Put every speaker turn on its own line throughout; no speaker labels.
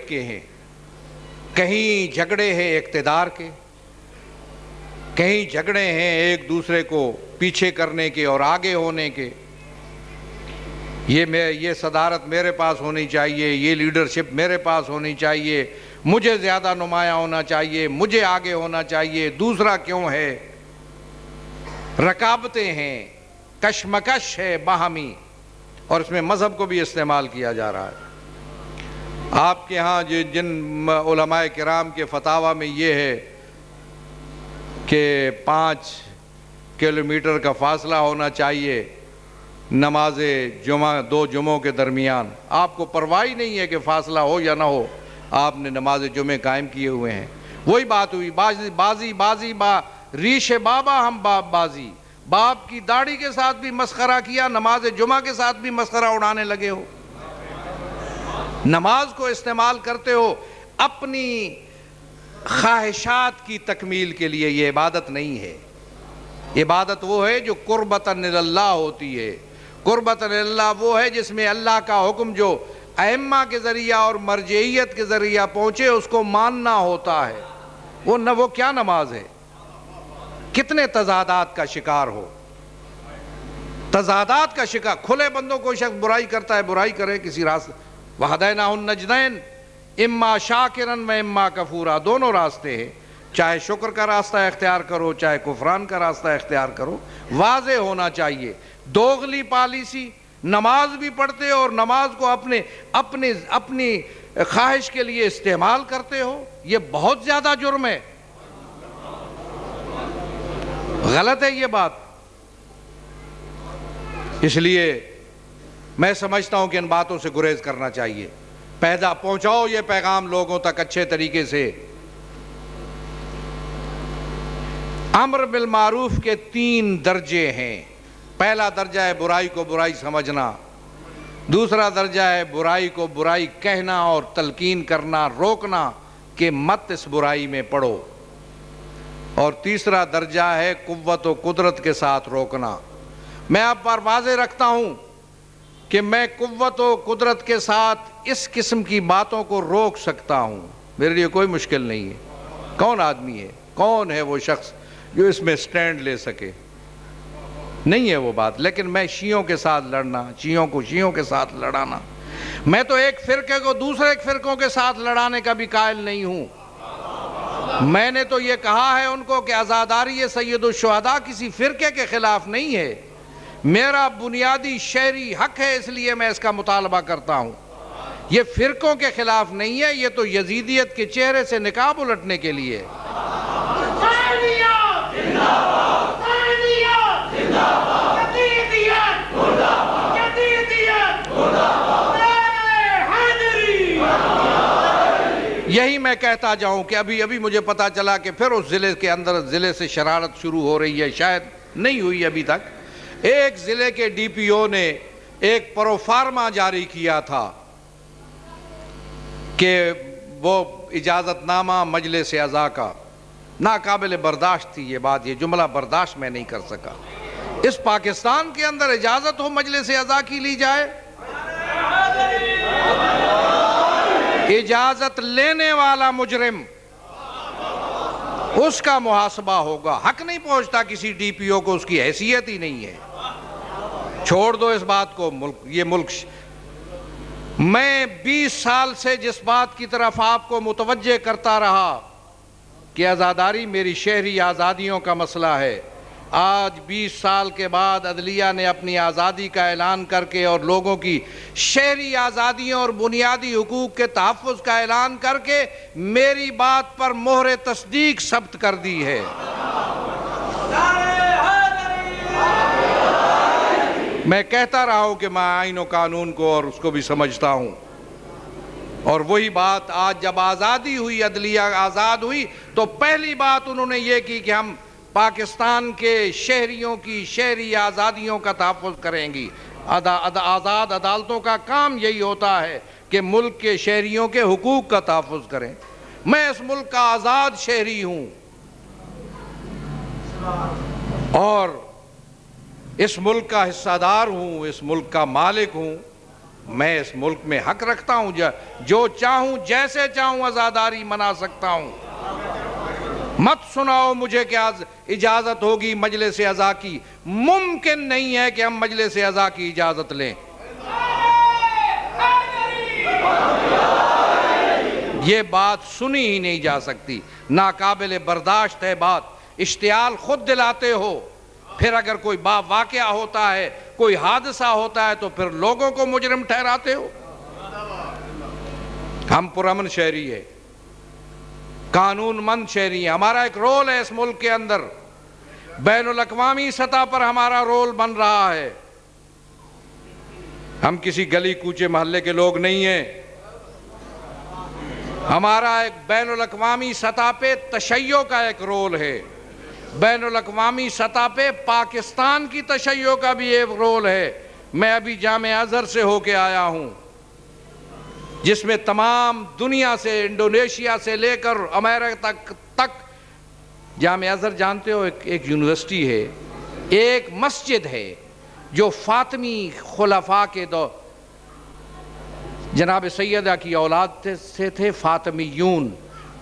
فریق کے ہیں، کہیں جھگڑے ہیں اقتدار کے، کہیں جھگڑے ہیں ایک دوسرے کو پیچھے کرنے کے اور آگے ہونے کے۔ یہ صدارت میرے پاس ہونی چاہیے، یہ لیڈرشپ میرے پاس ہونی چاہیے، مجھے زیادہ نمایاں ہونا چاہیے، مجھے آگے ہونا چاہیے، دوسرا کیوں ہے؟ رکابتیں ہیں، کشمکش ہے باہمی، اور اس میں مذہب کو بھی استعمال کیا جا رہا ہے۔ آپ کے ہاں جن علماء کرام کے فتاویٰ میں یہ ہے کہ 5 کلومیٹر کا فاصلہ ہونا چاہیے نماز جمعہ 2 جمعوں کے درمیان، آپ کو پرواہ نہیں ہے کہ فاصلہ ہو یا نہ ہو، آپ نے نماز جمعہ قائم کیے ہوئے ہیں۔ وہی بات ہوئی، بازی ریش بابا ہم بازی، باپ کی داڑھی کے ساتھ بھی مسخرہ کیا، نماز جمعہ کے ساتھ بھی مسخرہ اڑانے لگے ہو۔ نماز کو استعمال کرتے ہو اپنی خواہشات کی تکمیل کے لیے، یہ عبادت نہیں ہے۔ عبادت وہ ہے جو قربتاً اللہ ہوتی ہے۔ قربتاً اللہ وہ ہے جس میں اللہ کا حکم جو ائمہ کے ذریعہ اور مرجعیت کے ذریعہ پہنچے اس کو ماننا ہوتا ہے۔ وہ کیا نماز ہے؟ کتنے تضادات کا شکار ہو، تضادات کا شکار۔ کھلے بندوں کو شخص برائی کرتا ہے، برائی کرے کسی راستے، وَہَدَيْنَاهُ النَّجْدَيْنِ اما شاکرن و اما کفورا، دونوں راستے ہیں، چاہے شکر کا راستہ اختیار کرو چاہے کفران کا راستہ اختیار کرو، واضح ہونا چاہیے۔ دوغلی پالیسی، نماز بھی پڑھتے ہو اور نماز کو اپنی خواہش کے لیے استعمال کرتے ہو، یہ بہت زیادہ جرم ہے، غلط ہے یہ بات۔ اس لیے میں سمجھتا ہوں کہ ان باتوں سے گریز کرنا چاہیے۔ پہنچاؤ یہ پیغام لوگوں تک اچھے طریقے سے۔ امر بالمعروف کے 3 درجے ہیں۔ پہلا درجہ ہے برائی کو برائی سمجھنا، دوسرا درجہ ہے برائی کو برائی کہنا اور تلقین کرنا، روکنا کہ مت اس برائی میں پڑو، اور تیسرا درجہ ہے قوت و قدرت کے ساتھ روکنا۔ میں آپ پر واضح رکھتا ہوں کہ میں قوت و قدرت کے ساتھ اس قسم کی باتوں کو روک سکتا ہوں، میرے لیے کوئی مشکل نہیں ہے۔ کون آدمی ہے، کون ہے وہ شخص جو اس میں سٹینڈ لے سکے؟ نہیں ہے وہ بات۔ لیکن میں شیعوں کے ساتھ لڑنا، شیعوں کو شیعوں کے ساتھ لڑانا، میں تو ایک فرقے کو دوسرے فرقوں کے ساتھ لڑانے کا بھی قائل نہیں ہوں۔ میں نے تو یہ کہا ہے ان کو کہ عزاداری سید الشہداء کسی فرقے کے خلاف نہیں ہے، میرا بنیادی شہری حق ہے، اس لیے میں اس کا مطالبہ کرتا ہوں۔ یہ فرقوں کے خلاف نہیں ہے، یہ تو یزیدیت کے چہرے سے نقاب الٹنے کے لیے۔ یہی میں کہتا جاؤں کہ ابھی مجھے پتا چلا کہ پھر اس ضلع کے اندر ضلع سے شرارت شروع ہو رہی ہے، شاید نہیں ہوئی ابھی تک۔ ایک ضلع کے ڈی پی او نے ایک پروفارما جاری کیا تھا کہ وہ اجازت نامہ مجلس اعضاء کا، ناقابل برداشت تھی یہ بات، یہ جملہ برداشت میں نہیں کر سکا۔ اس پاکستان کے اندر اجازت ہو مجلس اعضاء کی لی جائے؟ اجازت لینے والا مجرم، اس کا محاسبہ ہوگا۔ حق نہیں پہنچتا کسی ڈی پی او کو، اس کی حیثیت ہی نہیں ہے۔ چھوڑ دو اس بات کو، یہ ملک۔ میں 20 سال سے جس بات کی طرف آپ کو متوجہ کرتا رہا کہ عزاداری میری شہری آزادیوں کا مسئلہ ہے، آج 20 سال کے بعد عدلیہ نے اپنی آزادی کا اعلان کر کے اور لوگوں کی شہری آزادیوں اور بنیادی حقوق کے تحفظ کا اعلان کر کے میری بات پر مہر تصدیق ثبت کر دی ہے۔ میں کہتا رہا ہوں کہ میں آئین و قانون کو اور اس کو بھی سمجھتا ہوں، اور وہی بات آج جب آزادی ہوئی، عدلیہ آزاد ہوئی، تو پہلی بات انہوں نے یہ کی کہ ہم پاکستان کے شہریوں کی شہری آزادیوں کا تحفظ کریں گی۔ آزاد عدالتوں کا کام یہی ہوتا ہے کہ ملک کے شہریوں کے حقوق کا تحفظ کریں۔ میں اس ملک کا آزاد شہری ہوں اور اس ملک کا حصہ دار ہوں، اس ملک کا مالک ہوں، میں اس ملک میں حق رکھتا ہوں، جو چاہوں جیسے چاہوں عزاداری منا سکتا ہوں۔ مت سناؤ مجھے کہ اجازت ہوگی مجلس عزا کی، ممکن نہیں ہے کہ ہم مجلس عزا کی اجازت لیں۔ یہ بات سنی ہی نہیں جا سکتی، ناقابل برداشت ہے بات۔ اشتعال خود دلاتے ہو، پھر اگر کوئی واقعہ ہوتا ہے، کوئی حادثہ ہوتا ہے تو پھر لوگوں کو مجرم ٹھہراتے ہو۔ ہم پرامن شہری ہیں، قانون مند شہری ہیں، ہمارا ایک رول ہے اس ملک کے اندر، بین الاقوامی سطح پر ہمارا رول بن رہا ہے۔ ہم کسی گلی کوچے محلے کے لوگ نہیں ہیں، ہمارا ایک بین الاقوامی سطح پہ تشیع کا ایک رول ہے، بین الاقوامی سطح پہ پاکستان کی تشیع کا بھی ایک رول ہے۔ میں ابھی جامعہ ازہر سے ہو کے آیا ہوں، جس میں تمام دنیا سے، انڈونیشیا سے لے کر امریکہ تک جامعہ ازہر جانتے ہو ایک یونیورسٹی ہے، ایک مسجد ہے جو فاطمی خلفاء کے دور جناب سیدہ کی اولاد سے تھے، فاطمیون،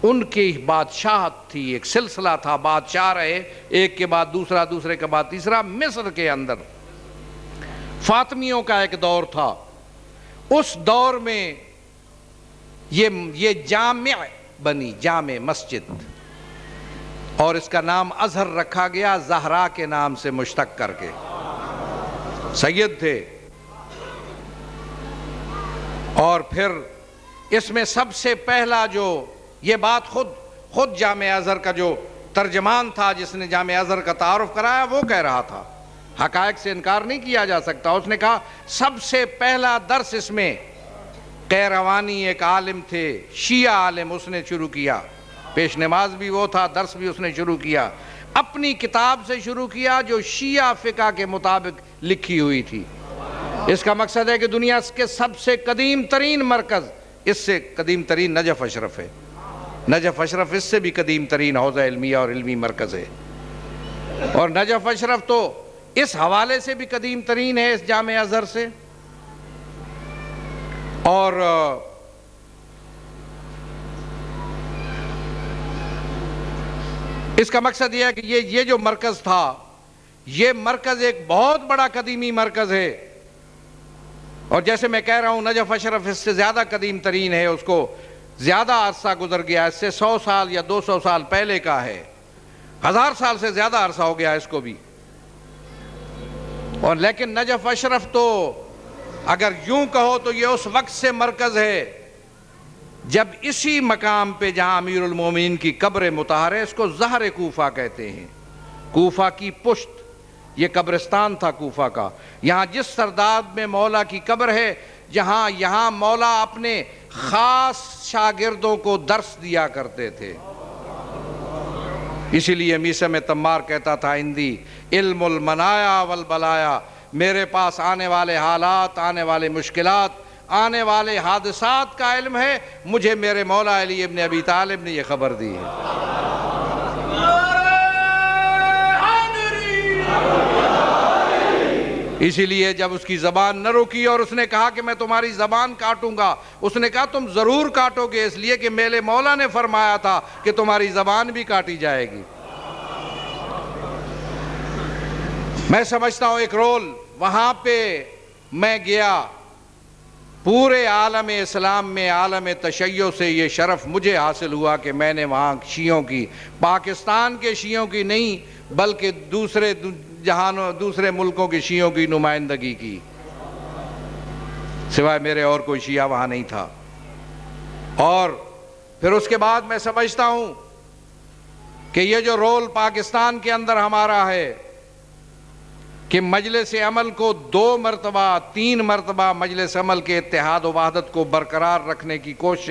ان کی بادشاہت تھی، ایک سلسلہ تھا، بادشاہ رہے ایک کے بعد دوسرا، دوسرے کے بعد تیسرا۔ مصر کے اندر فاطمیوں کا ایک دور تھا، اس دور میں یہ جامع بنی، جامع مسجد، اور اس کا نام ازہر رکھا گیا زہرا کے نام سے مشتق کر کے، سید تھے۔ اور پھر اس میں سب سے پہلا جو یہ بات خود جامعہ ازہر کا جو ترجمان تھا، جس نے جامعہ ازہر کا تعارف کرایا، وہ کہہ رہا تھا، حقائق سے انکار نہیں کیا جا سکتا۔ اس نے کہا سب سے پہلا درس اس میں قیروانی ایک عالم تھے، شیعہ عالم، اس نے شروع کیا، پیش نماز بھی وہ تھا، درس بھی اس نے شروع کیا، اپنی کتاب سے شروع کیا جو شیعہ فقہ کے مطابق لکھی ہوئی تھی۔ اس کا مقصد ہے کہ دنیا کے سب سے قدیم ترین مرکز، اس سے قدیم ترین نجف اشرف ہے، نجف اشرف اس سے بھی قدیم ترین حوزہ علمیہ اور علمی مرکز ہے، اور نجف اشرف تو اس حوالے سے بھی قدیم ترین ہے اس جامعہ ازہر سے۔ اور اس کا مقصد یہ ہے کہ یہ جو مرکز تھا، یہ مرکز ایک بہت بڑا قدیمی مرکز ہے، اور جیسے میں کہہ رہا ہوں نجف اشرف اس سے زیادہ قدیم ترین ہے، اس کو زیادہ عرصہ گزر گیا، اس سے 100 سال یا 200 سال پہلے کا ہے، 1000 سال سے زیادہ عرصہ ہو گیا اس کو بھی۔ اور لیکن نجف اشرف تو اگر یوں کہو تو یہ اس وقت سے مرکز ہے جب اسی مقام پہ جہاں امیر المومنین کی قبر مطہر ہے، اس کو زہر کوفہ کہتے ہیں، کوفہ کی پشت، یہ قبرستان تھا کوفہ کا، یہاں جس سرداب میں مولا کی قبر ہے، یہاں مولا اپنے خاص شاگردوں کو درس دیا کرتے تھے۔ اسی لیے میثم تمار کہتا تھا اندی علم المنایا والبلایا، میرے پاس آنے والے حالات، آنے والے مشکلات، آنے والے حادثات کا علم ہے، مجھے میرے مولا علی ابن ابی طالب نے یہ خبر دی ہے۔ اسی لیے جب اس کی زبان نہ رکی اور اس نے کہا کہ میں تمہاری زبان کاٹوں گا، اس نے کہا تم ضرور کاٹو گے، اس لیے کہ میرے مولا نے فرمایا تھا کہ تمہاری زبان بھی کاٹی جائے گی۔ میں سمجھتا ہوں ایک رول وہاں پہ میں گیا، پورے عالم اسلام میں، عالم تشیع سے یہ شرف مجھے حاصل ہوا کہ میں نے وہاں شیعوں کی، پاکستان کے شیعوں کی نہیں بلکہ دوسرے ملکوں کے شیعوں کی نمائندگی کی، سوائے میرے اور کوئی شیعہ وہاں نہیں تھا۔ اور پھر اس کے بعد میں سمجھتا ہوں کہ یہ جو رول پاکستان کے اندر ہمارا ہے کہ مجلس عمل کو 2 مرتبہ 3 مرتبہ مجلس عمل کے اتحاد و وحدت کو برقرار رکھنے کی کوشش